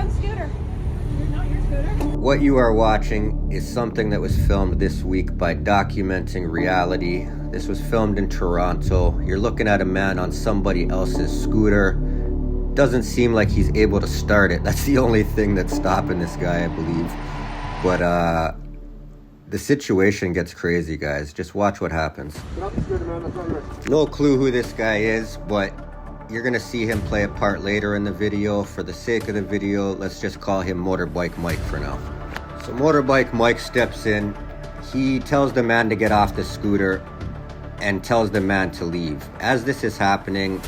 friend's scooter. Not your scooter. What you are watching is something that was filmed this week by Documenting Reality. This was filmed in Toronto. You're looking at a man on somebody else's scooter. Doesn't seem like he's able to start it. That's the only thing that's stopping this guy, I believe. But the situation gets crazy, guys. Just watch what happens. No clue who this guy is, but you're gonna see him play a part later in the video. For the sake of the video, let's just call him Motorbike Mike for now. So Motorbike Mike steps in. He tells the man to get off the scooter and tells the man to leave. As this is happening,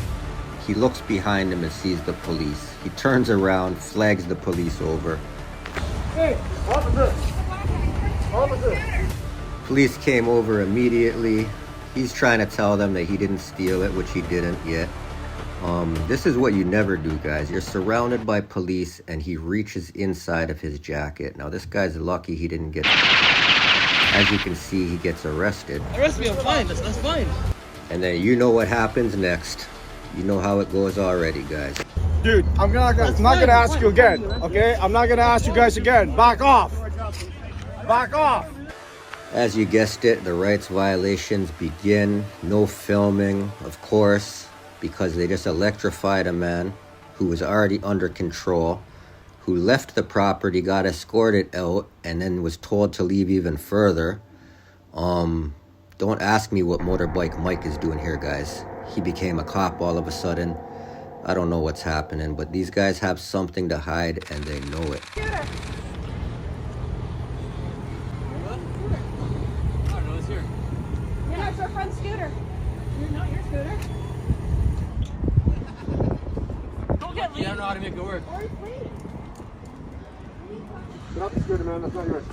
he looks behind him and sees the police. He turns around, flags the police over. Hey, officer! Officer! Police came over immediately. He's trying to tell them that he didn't steal it, which he didn't yet. This is what you never do, guys. You're surrounded by police and he reaches inside of his jacket. Now this guy's lucky he didn't get... As you can see, he gets arrested. Arrest me, I'm fine, that's fine. And then you know what happens next. You know how it goes already, guys. Dude, I'm not gonna ask you again, okay? I'm not gonna ask you guys again. Back off! Back off! As you guessed it, the rights violations begin. No filming, of course, because they just electrified a man who was already under control, who left the property, got escorted out, and then was told to leave even further. Don't ask me what Motorbike Mike is doing here, guys. He became a cop all of a sudden. I don't know what's happening, but these guys have something to hide and they know it. Scooter. Yeah, it's our friend's scooter. Not your scooter. Don't get You don't know how to make it work. Get off the scooter, man. That's not yours.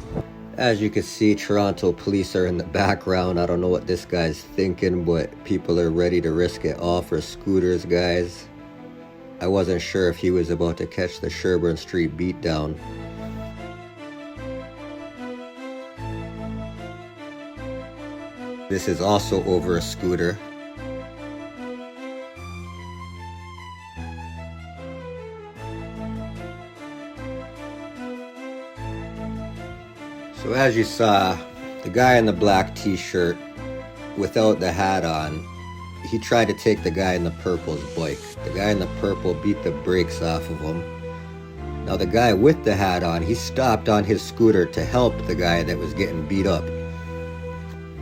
As you can see, Toronto police are in the background. I don't know what this guy's thinking, but people are ready to risk it all for scooters, guys. I wasn't sure if he was about to catch the Sherbourne Street beatdown. This is also over a scooter. So as you saw, the guy in the black t-shirt without the hat on, he tried to take the guy in the purple's bike. The guy in the purple beat the brakes off of him. Now the guy with the hat on, he stopped on his scooter to help the guy that was getting beat up.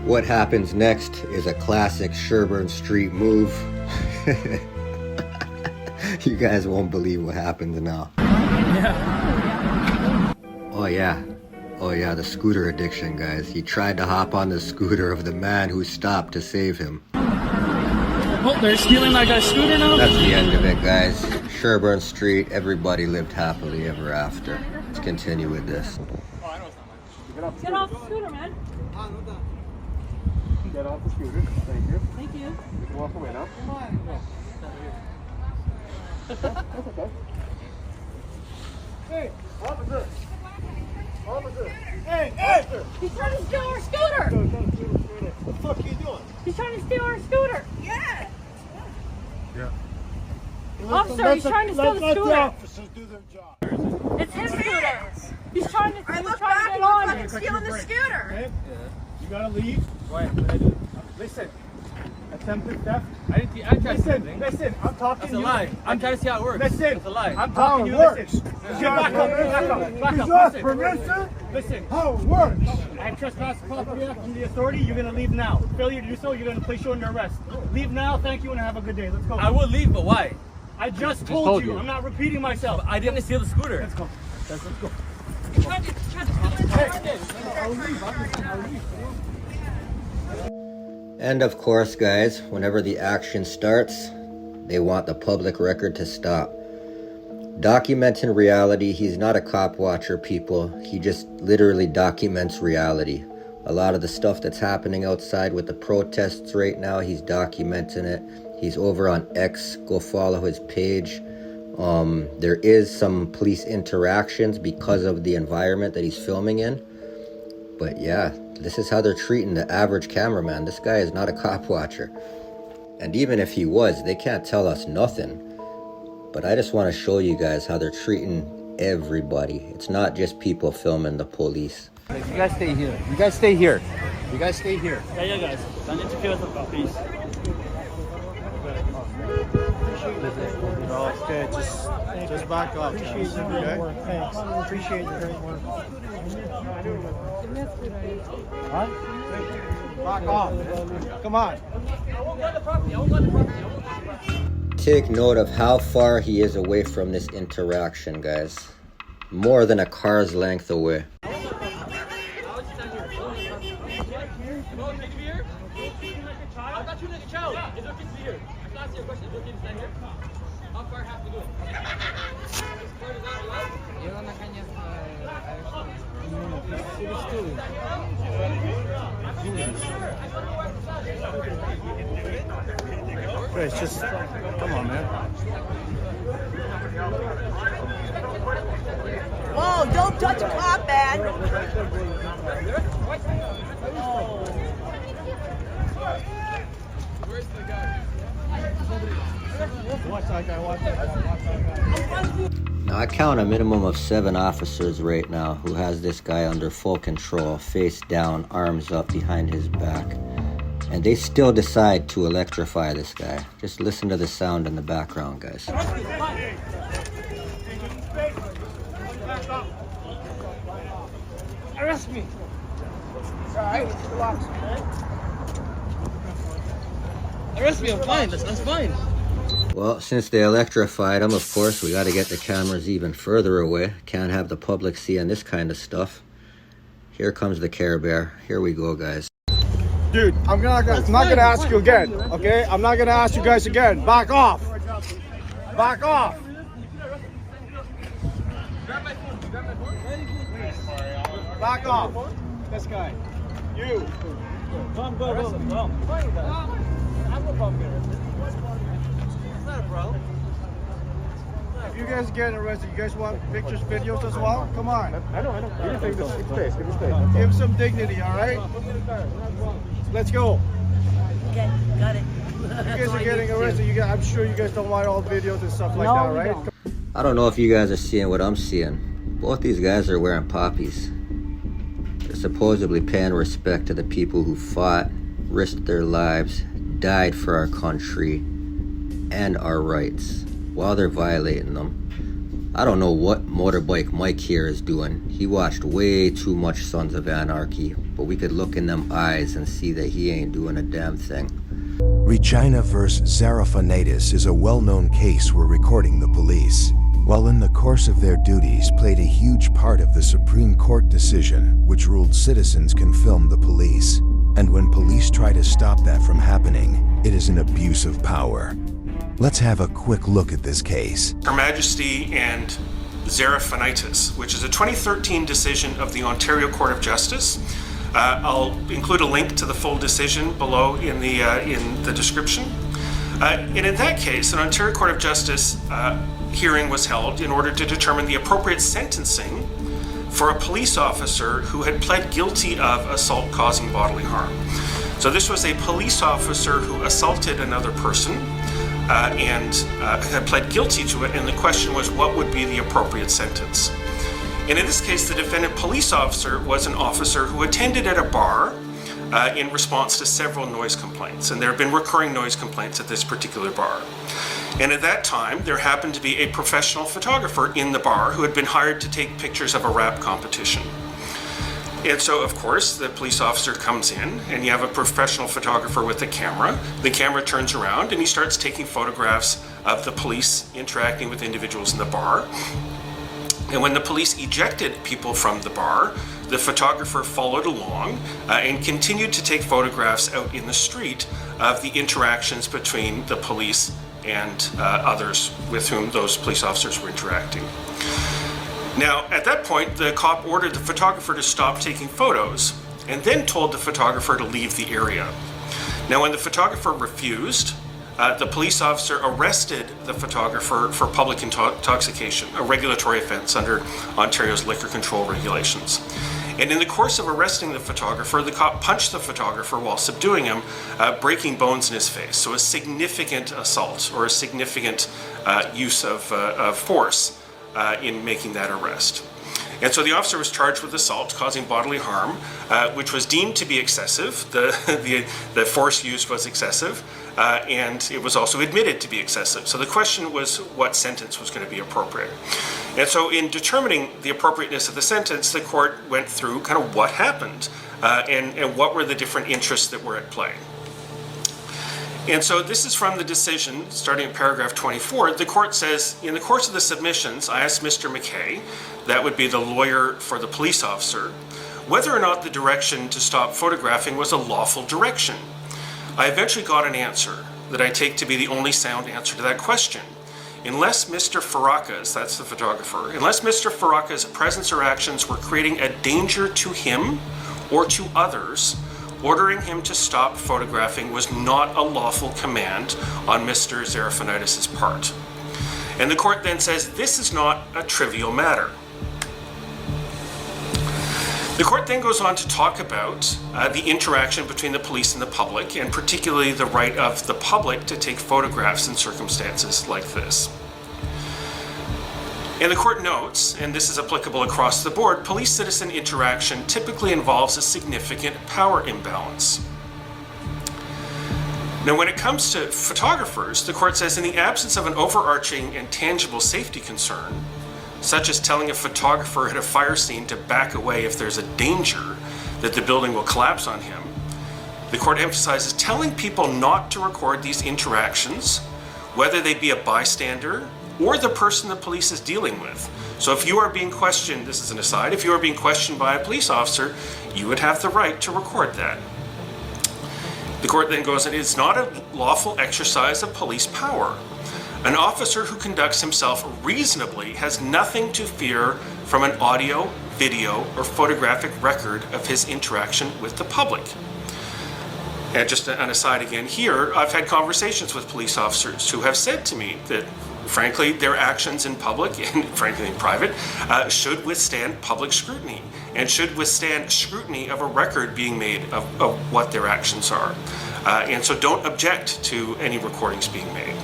What happens next is a classic Sherbourne Street move. You guys won't believe what happens now. Oh yeah, the scooter addiction, guys. He tried to hop on the scooter of the man who stopped to save him. Oh, they're stealing my guy's scooter now? That's the end of it, guys. Sherbourne Street, everybody lived happily ever after. Let's continue with this. Get off the scooter, man. Get off the scooter. Thank you. Thank you. You can walk away now. That's okay. Hey, officer! Officer! Hey, officer! He's trying to steal our scooter. What the fuck are you doing? He's trying to steal our scooter. Yeah. Yeah. Officer, he's trying to steal the Let the scooter. officers do their job. It's his scooter. He's trying to I look get back on and it. he's stealing the scooter. Okay? You gotta leave. Why? What I do? Listen. Attempted theft. I tried something. Listen, I'm talking That's to a you. lie. I'm trying to see how it works. Listen, That's a lie. I'm talking to you. Listen. Back up. Permission? Listen. How it works. I have trespassed property from the authority. You're going to leave now. Failure to do so, you're going to place you under arrest. Leave now. Thank you and have a good day. Let's go. I will leave, but why? I just told you. I'm not repeating myself. I didn't steal the scooter. Let's go. Let's go. And of course, guys, whenever the action starts, they want the public record to stop. Documenting reality, he's not a cop watcher, people. He just literally documents reality. A lot of the stuff that's happening outside with the protests right now, he's documenting it. He's over on X, go follow his page. There is some police interactions because of the environment that he's filming in. But yeah, this is how they're treating the average cameraman. This guy is not a cop watcher. And even if he was, they can't tell us nothing. But I just want to show you guys how they're treating everybody. It's not just people filming the police. You guys stay here. You guys stay here. You guys stay here. Yeah, guys. Don't interfere with the police. Okay, just back up. Appreciate your great work. Thanks. Appreciate your great work. Huh? Back off. Come on. Take note of how far he is away from this interaction, guys. More than a car's length away. It's just, come on, man. Whoa, don't touch a cop, man. Watch that guy, watch that guy, watch that guy. Now I count a minimum of 7 officers right now who has this guy under full control, face down, arms up behind his back. And they still decide to electrify this guy. Just listen to the sound in the background, guys. Arrest me. Alright, relax. Arrest me, I'm fine. That's fine. Well, since they electrified him, of course, we got to get the cameras even further away. Can't have the public seeing this kind of stuff. Here comes the Care Bear. Here we go, guys. Dude, I'm not gonna ask you again, okay? I'm not gonna ask you guys again. Back off. Back off. Back off. This guy. You. Tom, go. I'm fine with that. I have no problem getting arrested. It's not a problem. If you guys get arrested, you guys want pictures, videos as well? Come on. I know. Give me space. Give some dignity, all right? Let's go. Okay, got it. You guys are getting arrested. I'm sure you guys don't want all videos and stuff like that, right? I don't know if you guys are seeing what I'm seeing. Both these guys are wearing poppies. They're supposedly paying respect to the people who fought, risked their lives, died for our country and our rights while they're violating them. I don't know what Motorbike Mike here is doing. He watched way too much Sons of Anarchy, but we could look in them eyes and see that he ain't doing a damn thing. Regina vs. Zarafanatis is a well-known case we're recording the police, while in the course of their duties played a huge part of the Supreme Court decision which ruled citizens can film the police. And when police try to stop that from happening, it is an abuse of power. Let's have a quick look at this case. Her Majesty and Zarafanatis, which is a 2013 decision of the Ontario Court of Justice. I'll include a link to the full decision below in the description. And in that case, an Ontario Court of Justice hearing was held in order to determine the appropriate sentencing for a police officer who had pled guilty of assault causing bodily harm. So this was a police officer who assaulted another person and had pled guilty to it, and the question was what would be the appropriate sentence. And in this case, the defendant police officer was an officer who attended at a bar in response to several noise complaints, and there have been recurring noise complaints at this particular bar. And at that time, there happened to be a professional photographer in the bar who had been hired to take pictures of a rap competition. And so, of course, the police officer comes in, and you have a professional photographer with a camera. The camera turns around, and he starts taking photographs of the police interacting with individuals in the bar. And when the police ejected people from the bar, the photographer followed along and continued to take photographs out in the street of the interactions between the police and others with whom those police officers were interacting. Now, at that point, the cop ordered the photographer to stop taking photos and then told the photographer to leave the area. Now, when the photographer refused, the police officer arrested the photographer for public intoxication, a regulatory offense under Ontario's liquor control regulations. And in the course of arresting the photographer, the cop punched the photographer while subduing him, breaking bones in his face. So a significant assault or a significant use of force in making that arrest. And so the officer was charged with assault causing bodily harm, which was deemed to be excessive. The force used was excessive, and it was also admitted to be excessive. So the question was what sentence was going to be appropriate. And so in determining the appropriateness of the sentence, the court went through kind of what happened and what were the different interests that were at play. And so this is from the decision, starting in paragraph 24. The court says, in the course of the submissions, I asked Mr. McKay, that would be the lawyer for the police officer, whether or not the direction to stop photographing was a lawful direction. I eventually got an answer that I take to be the only sound answer to that question. Unless Mr. Faraka's, that's the photographer, unless Mr. Faraka's presence or actions were creating a danger to him or to others, ordering him to stop photographing was not a lawful command on Mr. Zarafanidis' part. And the court then says this is not a trivial matter. The court then goes on to talk about the interaction between the police and the public, and particularly the right of the public to take photographs in circumstances like this. And the court notes, and this is applicable across the board, police-citizen interaction typically involves a significant power imbalance. Now, when it comes to photographers, the court says in the absence of an overarching and tangible safety concern, such as telling a photographer at a fire scene to back away if there's a danger that the building will collapse on him, the court emphasizes telling people not to record these interactions, whether they be a bystander or the person the police is dealing with. So if you are being questioned, this is an aside, if you are being questioned by a police officer, you would have the right to record that. The court then goes, it is not a lawful exercise of police power. An officer who conducts himself reasonably has nothing to fear from an audio, video, or photographic record of his interaction with the public. And just an aside again here, I've had conversations with police officers who have said to me that frankly, their actions in public and frankly in private should withstand public scrutiny and should withstand scrutiny of a record being made of what their actions are. And so don't object to any recordings being made.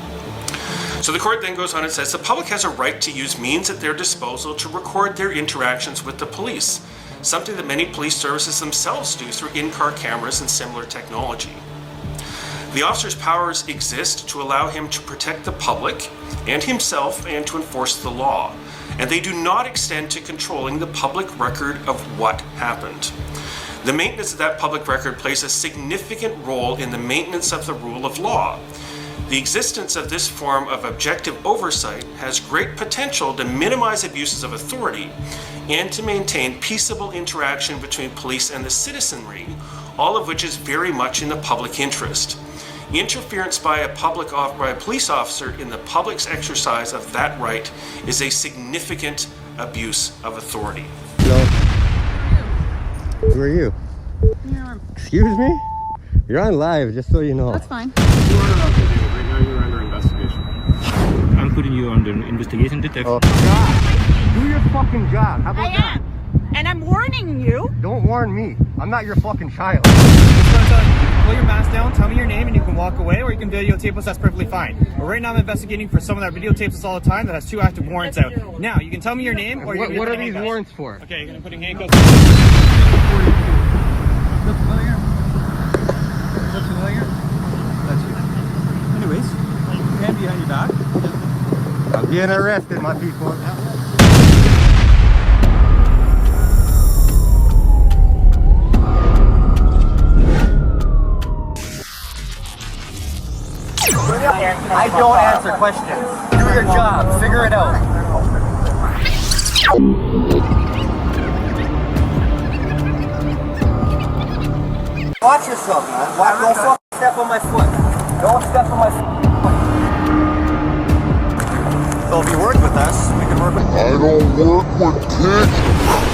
So the court then goes on and says the public has a right to use means at their disposal to record their interactions with the police, something that many police services themselves do through in-car cameras and similar technology. The officer's powers exist to allow him to protect the public and himself and to enforce the law, and they do not extend to controlling the public record of what happened. The maintenance of that public record plays a significant role in the maintenance of the rule of law. The existence of this form of objective oversight has great potential to minimize abuses of authority and to maintain peaceable interaction between police and the citizenry, all of which is very much in the public interest. Interference by a police officer in the public's exercise of that right is a significant abuse of authority. Hello. Who are you? Excuse me? You're on live, just so you know. That's fine. You are not video. Right now you're under investigation. I'm putting you under investigation, detective. Oh, God. Do your fucking job. How about that? And I'm warning you. Don't warn me. I'm not your fucking child. Pull your mask down, tell me your name, and you can walk away, or you can videotape us. That's perfectly fine. But right now I'm investigating for someone that videotapes us all the time that has 2 active warrants out. Now, you can tell me your name, or you're What are these warrants for? Okay, you're going to put handcuffs. Look familiar? Look familiar? That's you. Anyways, hand behind your back. I'm being arrested, my people. I don't answer questions. Do your job. Figure it out. Watch yourself, man. Don't fucking step on my foot. Don't step on my foot. So if you work with us, we can work with... I don't work with kids.